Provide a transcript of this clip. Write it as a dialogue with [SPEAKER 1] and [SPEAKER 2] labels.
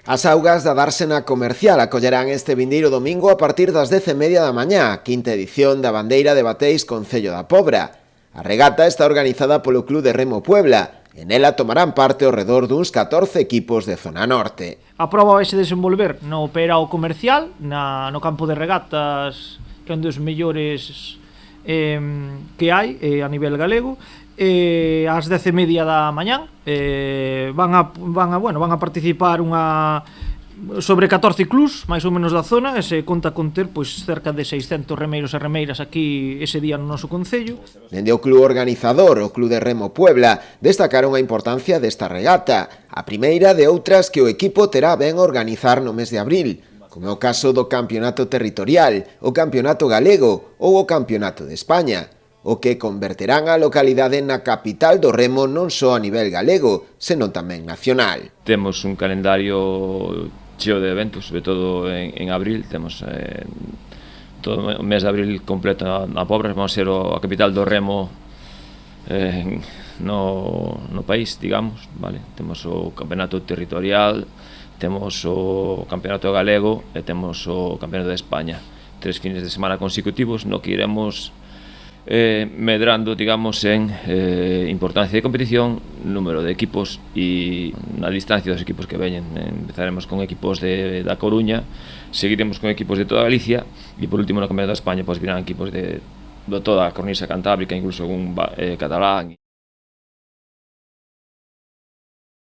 [SPEAKER 1] As augas da Dársena Comercial acollerán este vindeiro domingo a partir das 10:30 da mañá, quinta edición da Bandeira de Bateis Concello da Pobra. A regata está organizada polo Club de Remo Puebla e nela tomarán parte ao redor duns 14 equipos de zona norte.
[SPEAKER 2] A proba vai se desenvolver no Peirao Comercial, no campo de regatas, que é un dos mellores que hai a nivel galego. Ás 10:30 da mañá van a participar sobre 14 clubs, máis ou menos da zona, e se conta con ter cerca de 600 remeiros e remeiras aquí ese día no noso concello.
[SPEAKER 1] Dende o club organizador, o Club de Remo Puebla, destacaron a importancia desta regata, a primeira de outras que o equipo terá ben organizar no mes de abril, como é o caso do Campeonato Territorial, o Campeonato Galego ou o Campeonato de España, o que converterán a localidade na capital do remo non só a nivel galego, senón tamén nacional.
[SPEAKER 3] Temos un calendario cheo de eventos, sobre todo en abril, temos todo o mes de abril completo na Pobra, vamos ser a capital do remo no país, digamos, vale? Temos o Campeonato Territorial, temos o Campeonato Galego e temos o Campeonato de España. 3 fines de semana consecutivos no que iremos medrando, digamos, en importancia de competición, número de equipos e na distancia dos equipos que veñen. Empezaremos con equipos da Coruña, seguiremos con equipos de toda Galicia e por último no Campeonato de España virán equipos de toda a cornisa cantábrica, incluso un catalán.